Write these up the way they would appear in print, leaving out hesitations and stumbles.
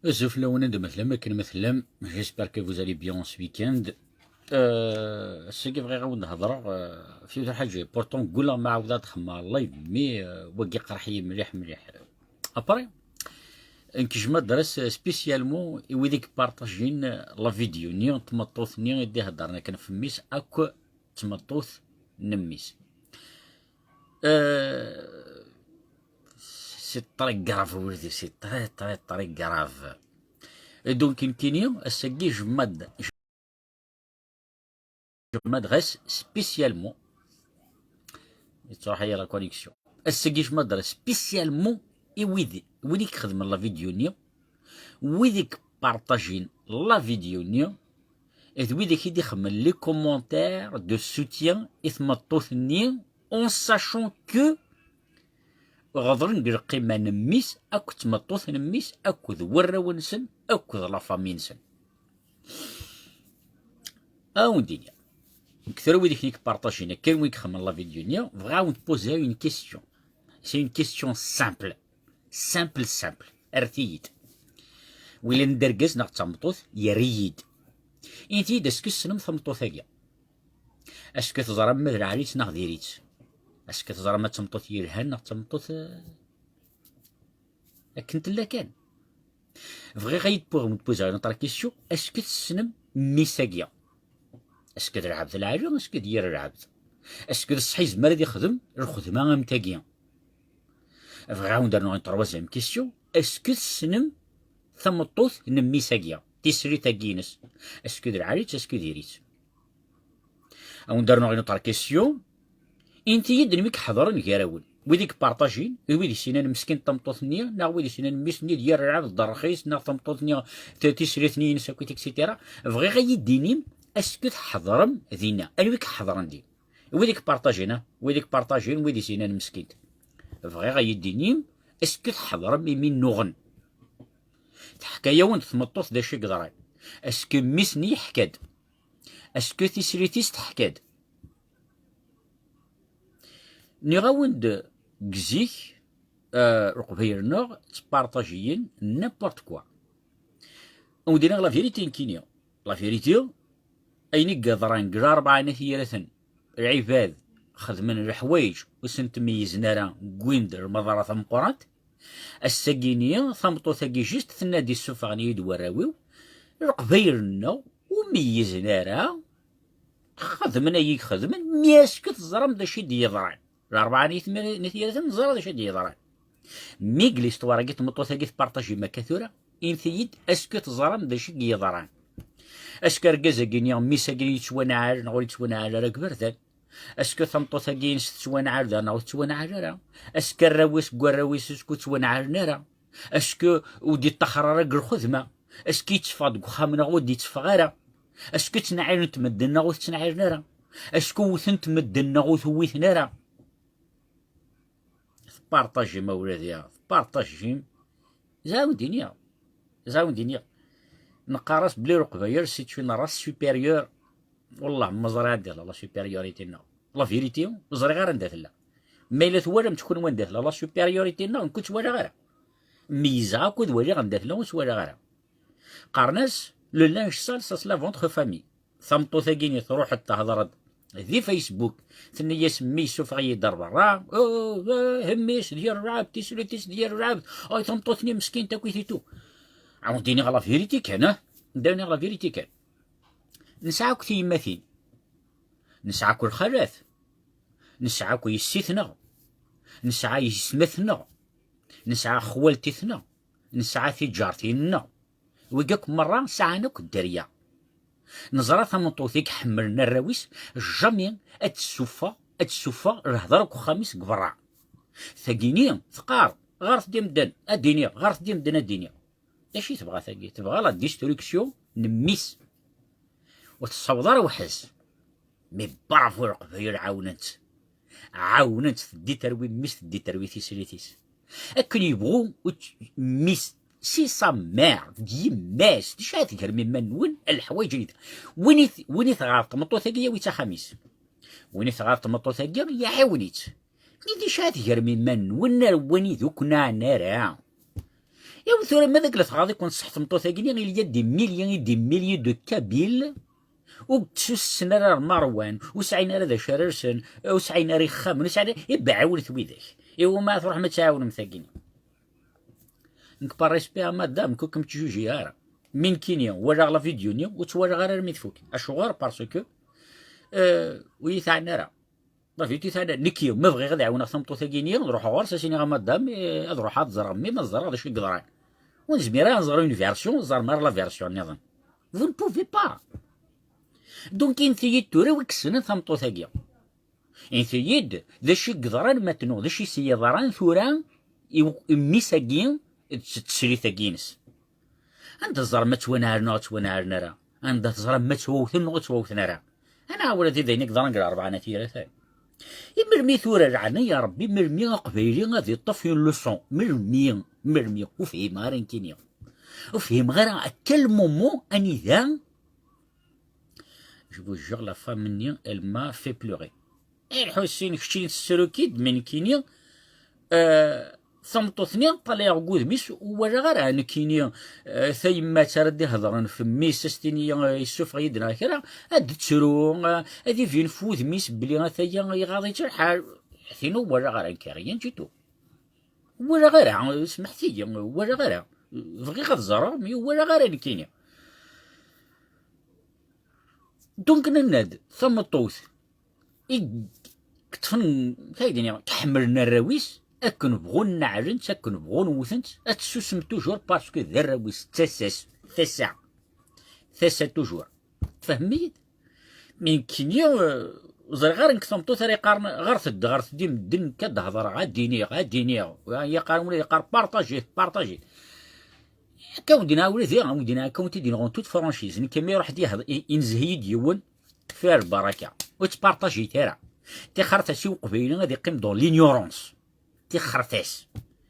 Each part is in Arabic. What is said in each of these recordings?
Sauf là, on est de مثلا كان مثلا j'espère que vous allez bien ce week-end. السي كيف غيعاود نهضر في واحد الحاجة بورتون قولها ما عاودها تخمم اللايف مي وكي قرحي مليح مليح ابري انكجما درس سبيسيالمون ويديك بارطاجين لا فيديو ني تمطوث ني يدي هضرنا كان فميس اكو تمطوث نميس سي طري كراف ولدي سي طري كراف دونك يمكن الساكي جماد غاس سبيسيالمون تروح هي لا كونيكسيون الساكي جماد راه سبيسيالمون ويديك خدم لا فيديو نيا ويديك بارطاجين لا فيديو نيا ويديك يدي خمم لي كومونتير دو سوتيان إثمطوث نيا اون ساشون كو غضرن بالقيمة نميس أكو تمطوث نميس أكو ذورة ونسن أكو لا فامي نسن أو ندينيا كثر ويديك نيك بارطاجينا كان ويك خمم لا فيديو نيا فغاو نبوزيها اون كيستيون سي اون كيستيون سامبل ارتيد ويلا ندركز ناق تمطوث يريد انتي داسكو السنم تمطوث هكا اسكو تزرى ما العريس ناق ديريت اسكو تزرى ما تمطوث يلهان ناق تمطوث كنت لا كان فغي غايد بوغ نبوزها نطرا كيستيون اسكو تسنم ميساكيا اسكو العبد العاجل اسكو دير العبد اسكو الصحي زمر دي يخدم الخدمه متاكيا فغاو ندير نوع تروازيام كيستيون اسكو تسنم ثمطوث نمي ساكيا تيسري تاكينس اسكو درعاريت اسكو ديريت او ندير نوع نطرا كيستيون انت يد نميك حضر نكراول ويديك بارطاجين ويدي سنان مسكين تمطوث نيا نا ويدي سنان ميس نيا ديال العبد الرخيص نا تمطوث نيا تيسري ثنين ساكويت اكسيتيرا فغي غيديني اسكو تحضرم ذينا انا ويك حضرن دي ويديك بارطاجينا ويديك بارطاجين ويدي سنان مسكين فغي غيديني اسكو تحضرم من نغن تحكايا وانت تمطوث دا شي قدران اسكو ميسني حكاد اسكو تيسريتيس تحكاد ني غاوند كزيك رقبيرنا تبارطاجيين نابورت كوا ودينا لا فيريتي نكينيا لا فيريتي ايني قدران كرا 4 نثيرة العباد خدمن الحوايج وسنت ميزنا راه كويند المضارة ثمقرات الساكينية ثمطو ثاكي جيست ثنادي السفغني يدوراويو القبيرنا وميزنا راه خدمنا يك خدمن مياسك تزرم داشي ديضران الأربعة نثيرة نزرا داشي ديضران ميك ليستوارا كي تمطو ثاكي تبارطاجي ما كثورة انثيد اسكو تزرم داشي ديضران اسكو ركازا كينيا ميسا كيني يتوانعر نغولي يتوانعر راه كبرتان اسكو ثمطو ثاكي تتوانعر دا نغولي تتوانعر راه اسكو الراويس كواراويس اسكو توانعرنا راه اسكو ودي التخرى راك الخدمة اسكو يتفاد خامنا ودي تفغارا اسكو تنعير نتمدنا غو تنعيرنا راه اسكو وثن تمدنا غو ثويثنا راه بارطاجي ما ولادي بارطاجي زاو دنيا نقارس بلي رقباير سيت اون راس سوبيريور والله ما زرا ديال لا سوبيريوريتي نا لا فيريتي زري غير ندات لا ما الا ثوالم تكون وين دات لا سوبيريوريتي نا كنت ولا غير ميزا كود ولي غندات لا ولا غير قارناس لو لانج سال سا سلا فونتر فامي ثمطو ثاكيني تروح حتى هضرت ذي فيسبوك ثني يسمي سوفغي دار برا هميش ديال الرعب تيس ديال الرعب اي ثمطو ثني مسكين تاكويتيتو عاوديني غا لا فيريتي كان داوني غا لا فيريتي كان نسعاك تيماثين نسعاك الخلاث نسعاك يسيثنا نسعى يسمثنا نسعى خوالتيثنا نسعى في جارتينا ويقاك مرة سعانك الدريا نزرا ثمنطوثيك حملنا الراويس جامي اتسوفا رهضرك خميس قبرع ثقيني ثقار غارث دي مدن ادينيا غارث دي مدن ادينيا اش تبغى ثقي تبغى لا ديستريكسيون نميس وتصوضر وحس مي برافو رقبير عاونت دي تروي ميس دي تروي تيسريتيس اكن يبغو ميس سي سا مير دي ماس دي شات كرمي منون الحوايج جيد ويني ثغار طمطو ثقيه ويتا خميس ويني ثغار طمطو ثقيه يا عاونيت دي شات كرمي منون ويني ذوك نارا يا ثورة ماذاك لا تغاضي كون صح تمطو ثاقيني غير يا دي ميليون دو كابيل وتشو السنة مروان وسعينا ذا شررسن وسعينا ريخام وسعينا يبا عاون ثويدك إيوا ما تروح ما تعاون مثاقيني نكبر بها مادام كوكم تجوجي هارا من كينيا ورا لا فيديو نيا وتورا غير المدفوك اشغار باسكو ويثعنا راه لا فيديو ثانا نكيو ما بغي غادي عاونا ثمطو ثاقيني نروح غار ساشيني غا مادام اروح تزرع مي ما زرع هذا شي قدران ونزميرا نزرع اون فيرسيون زرع مار لا فيرسيون نظن vous ne pouvez pas دونك انثيد تورا ويكسن ثمطو ثاقيا انثيد ذا شي قدران ماتنو ذا شي سيضران ثورا ميساقين تسري ثاقينس عند الزر ما توانارنا راه عند الزر ما تووثن راه انا ولدي ذينك ضرن قرا 4 نتيره ثاني يمرمي ثورة رعنا يا ربي مرمي قبيلي غادي طفي لوسون مرمي وفهم غير كينيا وفهم غير اكل مومون اني ذا جو جور لا فام مني ال ما في بلوري الحسين كشتي السروكيد من كينيا ثمطو ثنين طلع عقود ميس وورا غير انا كينيا ثيما تردي هضرن في ميس ستينيا يسوف غيدنا كرا هاد تسرو هادي فين فوذ ميس بلي ثيا غادي ترحال حينو ورا غير كاريان جيتو ورا غير سمحتي ورا غير بغي غتزرع مي ورا غير كينيا دونك نناد ثمطوث كتفن كايدين تحملنا الراويس اكن بغون نعرنت اكن بغون وثنت اتسوسم توجور باسكو ذا الراويس ثاسع توجور تفهميت من كينيا زر غير نكثمطو ثري قارن غير تدي مدن كتهضر غاديني يا قارن ولا يقار بارطاجي كودينا ولدي كونتي دي نغون توت فرانشيز كيما يروح ينزهي ديون فيها البركه وتبارطاجي ترى تخرتاسي وقبيله غادي يقيم دون لينيورونس تخرتاس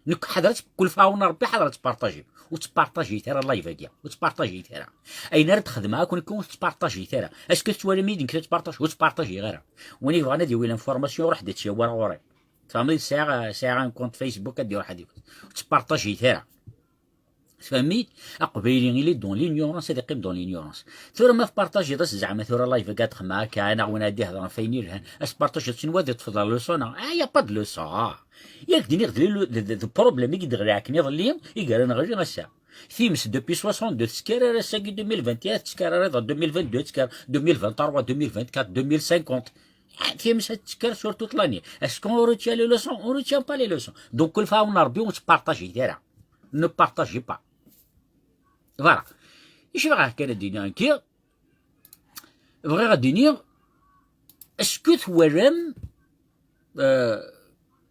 نك حضرت كل فاون ربي حضرت بارطاجي وتبارطاجي ترى اللايف هاديا وتبارطاجي ترى اين راه تخدمها كون تبارطاجي ترى اسكو توالي ميدين كنت تبارطاج وتبارطاجي غير وني بغينا ندير لانفورماسيون روح ديتشي ورا فهمتي ساعه كونت فيسبوك دير واحد وتبارطاجي ترى فهميت قبيلي غير دون لينيورونس هذا يقيم دون لينيورونس ثورة ما فبارطاجي داس زعما ثورة لايف قاعد تخما كان وانا دي هضر فيني لهن اش بارطاجي شنو هذا تفضل لوسون يا با دو لوسون ياك ديني غدلي لو بروبليم اللي دغري كني ظليم يقال انا غير غسا ثيمس دوبي 62 تسكار راه ساكي 2021 تسكار راه 2022 تسكار 2023 2024 2050 ثيمس تسكار سورتو طلاني اسكو اوريتيا لي لوسون اوريتيا با لي لوسون دونك كل فاون ربي وتبارطاجي ديرها نو بارطاجي با فوالا اش بغا كان الدنيا كي بغي غادي نير اسكو ثورم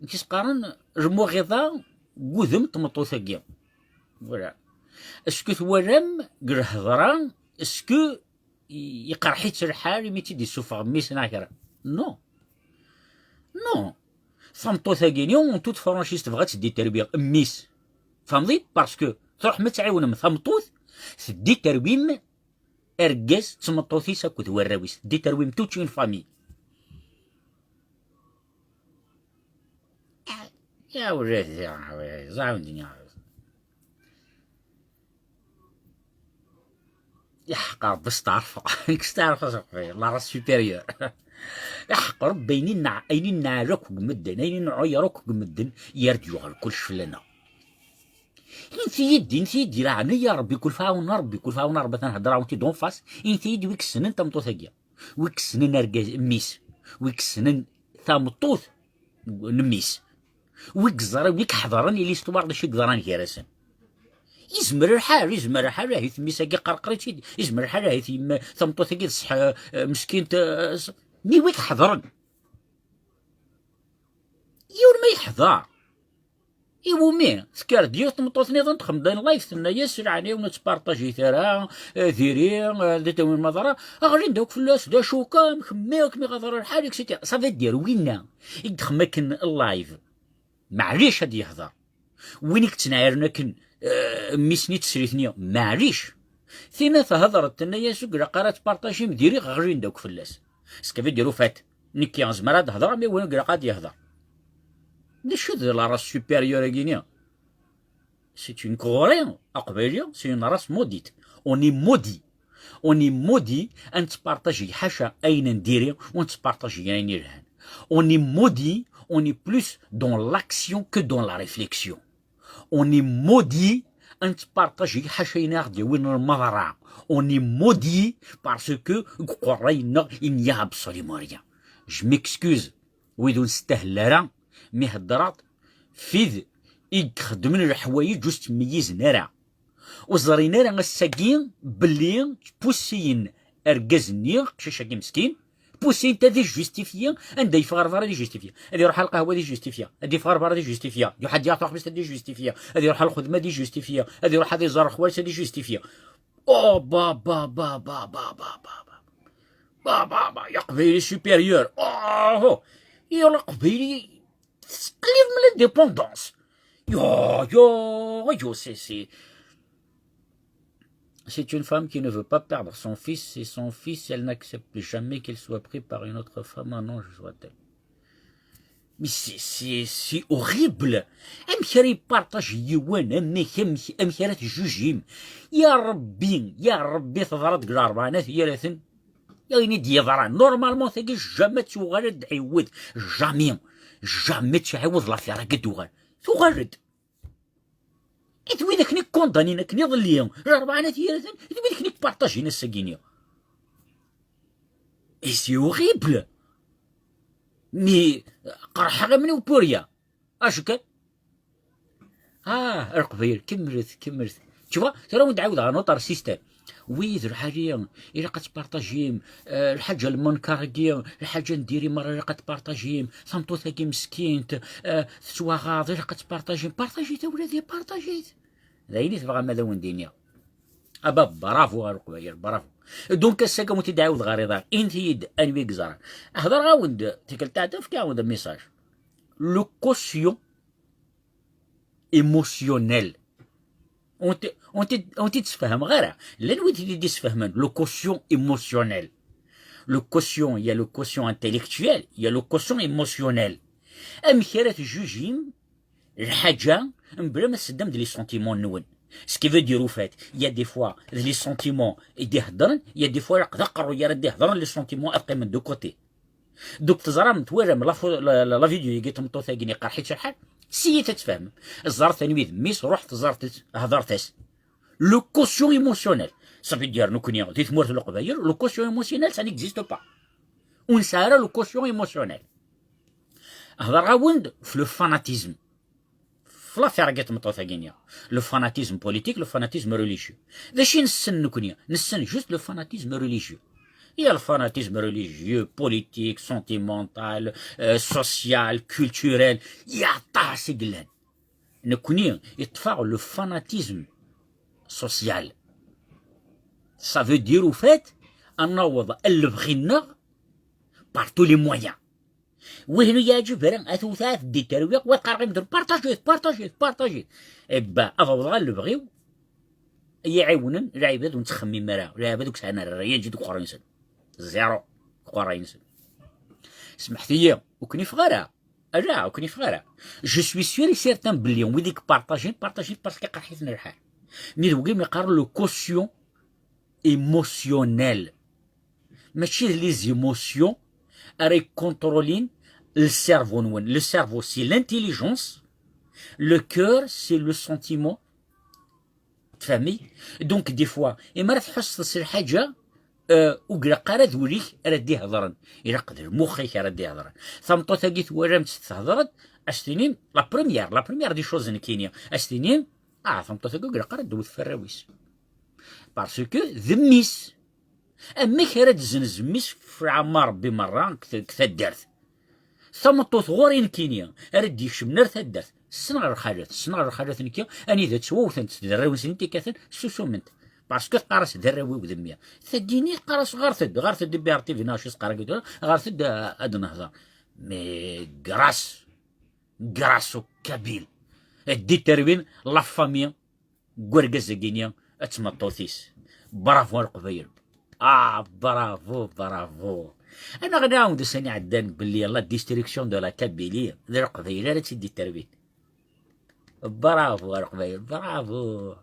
كيس قارن رمو غيظا قوذم طمطو ثقيا فوالا اسكو ثورم قر هضران اسكو يقرحيت الحال ميتي دي سوفا ميس ناكرا نو ثمطو ثقيني اون توت فرانشيز تبغى تدي تربيه ميس فهمتي باسكو تروح ما تعاون مثمطوث دي ترويم ارجاز تمطوثي ساكو ثوراويس دي ترويم توت اون فامي يا ولاد زعما يحقر بس تعرف تعرف لا راس سوبيريور يحقر اينين نعرك ومدن اينين نعيرك ومدن يرجعوا على كل شفلنا انت يدي راه يا ربي كل فاون ربي تنهضر وانت دون فاس انت يدي ويكسن انت مطوثاكيا ويكسن نرجاز ميس ويكسن ثامطوث نميس ويكزر ويكحضرني لي ستوار شي قدران كيراسن يزمر الحال راه يثميساكي قرقريتي يزمر الحال راه يثم ثمطوثاكي صح مسكين مي ويك حضرن يور ما يحضر ايوا مي سكار ديال تمطوث نظن تخمدان لايف ثنا ياسر عليه ونتبارطاجي ثرا ذيري ديتا وين مضرا غادي ندوك فلاس دا شوكا مخميك مي غادر الحال اكسيتيرا صافي دير وينا يدخمكن اللايف معليش هادي يهضر وينك تنعيرنا كن ميسني تسريثني معليش ثينا فهضرت ثنا ياسر قرات بارطاجي مديري غادي ندوك فلاس سكافي ديرو فات نيكي زمرا هضر مي وين قاعد يهضر شو ذا لا راس سوبيريور كينيا c'est une Coréenne, c'est une race maudite. On est maudit. On est maudit أن تبارطاجي حاشا أين نديري ونتبارطاجي أين يرهن. On est maudit, on est plus dans l'action que dans la réflexion. On est maudit أن تبارطاجي حاشا يناغدي وين المضرع. On est maudit parce que قرينا il n'y a absolument rien. Je m'excuse ويدو نستهل راه مي هضرات فيذ يخدمن الحوايج جوج تميزنا راه وزرينا راه الساكين بلي بوسين اركازني قشاشه مسكين بوسين تا دي جوستيفيا عندها يفغرفر دي جوستيفيا هادي يروح القهوه دي جوستيفيا هادي يفغرفر دي جوستيفيا واحد يعطي خبز دي جوستيفيا هادي يروح الخدمه دي جوستيفيا هادي يروح هادي يزور خوالته دي جوستيفيا او با با با با با با با با با يا قبيلي سوبيريور اوه يا قبيلي تقليل من الديبوندونس yo, c'est une femme qui ne veut pas perdre son fils, et son fils, elle n'accepte jamais qu'il soit pris par une autre femme, un ange soit-elle. Mais c'est horrible. أمشي يبارطاج يوان أمشي راه تجوجيم يا ربي تضرب كل 4 ثلاث يا ويني ديضران نورمالمون ثقي جامي تغرد عيود جامي تعاود لافيرا كدوغال تغرد وين كني كوندانينا كني ظليهم 4 ثلاث وين كني بارطاجينا الساكينيا اي سي هوريبل مي قرحه غير مني وبوريا اش كان القبيل كملت تشوفا ترى ندعاود على نوتر سيستم ويذ الحاجه الا كتبارطاجيم الحاجه المنكركيه الحاجه نديري مره الا كتبارطاجيم صمتو ثاكي مسكين تسوا غاضي الا كتبارطاجيم بارطاجيت ولادي بارطاجيت دايني تبغى ماذا وندينيا ابا برافو القبيل برافو دونك الساكا متدعاود غريضه انت يد انوي كزار هضر غاوند تيكل تعرف كاوند ميساج لو كوسيون ايموسيونيل اونتي تفهم غير لا نويتي تفهمن لو كوسيون ايموسيونيل لو كوسيون يا لو كوسيون انتيليكتويل يا لو كوسيون ايموسيونيل امكرات جوجيم الحاجه بلا ما تسدم لي سونتيمون نون سكي فو دير فات يا دي فوا لي سونتيمون يدي هضرن يا دي فوا يقدر يا ردي هضرن لي سونتيمون ابقي من دو كوتي دوك تزرا متوالم لا فيديو يجي تمطو ثاقيني قرحيت شحال سي تتفهم الزار تنويذ ميس رحت زرت هضرتاس لو كوسيون ايموسيونيل صافي دير نكوني دي ثمورت القبايل لو كوسيون ايموسيونيل سا نيكزيستو با ونسارا لو كوسيون ايموسيونيل هضر غاوند في لو فاناتيزم في لافير كاع تمطو ثاقينيا لو فاناتيزم بوليتيك لو فاناتيزم ريليجيو داشي نسن نكوني نسن جوست لو فاناتيزم ريليجيو Il y a le fanatisme religieux, politique, sentimental, social, culturel. Il y a tas de choses. Nous connaissons le fanatisme social. Ça veut dire au fait, on a le brina par tous les moyens. وهنا يجب أن أثوثات دي ترويق وتقرب مدر بارطاجيت إبا أفضل البغيو يعاونن العباد ونتخمم مرا العباد وكسانا راه يجدو قرينسن زيرو قرينسن سمحتي وكني فغارة وكني فغارة جو سوي سيور سيرتان بلي ويديك بارطاجيت باسكو قرحيتنا الحال مي دوكي ميقارن لو كوسيون ايموسيونيل ماشي لي زيموسيون راهي كونترولين السيرفو نون لو سيرفو سي لانتيليجونس لو كور سي لو سونتيمون تفهمي دونك دي فوا اما راه تحس تصير حاجه وقلق راه ذوليك راه دي هضرن الا قدر مخيك راه دي هضرن ثمطو ثاقيت ورمت تهضرت اشتينين لا بروميير دي شوز كاينين اشتينين ثمطو ثاقي قلق راه دوت في الراويس باسكو ذميس اما كي تزنز ميس في عمار بمره كثا دارت ثمطو ثغورين كينيا راه يشمنا راه دارت السنغر خالات نكيا اني اذا تسووثنت تدراوي سنتي كاثن سوسومنت باسكو قارس دراوي وذميا ثديني قارس غارثد بيرتي في ناشيس قراكيتو غارثد ادنا هذا مي غراسو كابيل دي تروين لا فاميا غورغاز كينيا اتمطوثيس برافو القبيل برافو انا غنعاود ساني عدان باللي يلا ديستريكسيون دو لا كابيليه ذا القبيله راه تدي التربيه برافو القبايل، برافو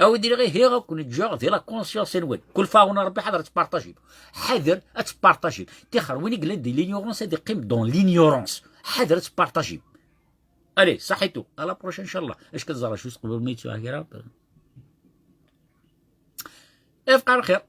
اودي غير هي غنكون جوغ ديال لا كونسيونس نوال كل فاونا ربي حضر تبارطاجي حذر تبارطاجي تيخر وين قلنا دي لينيورونس هادي قيم دون لينيورونس حذر تبارطاجي. الي صحيتو على بروش ان شاء الله. اش كتزرع شو قبل ميتو هكا افقار الخير.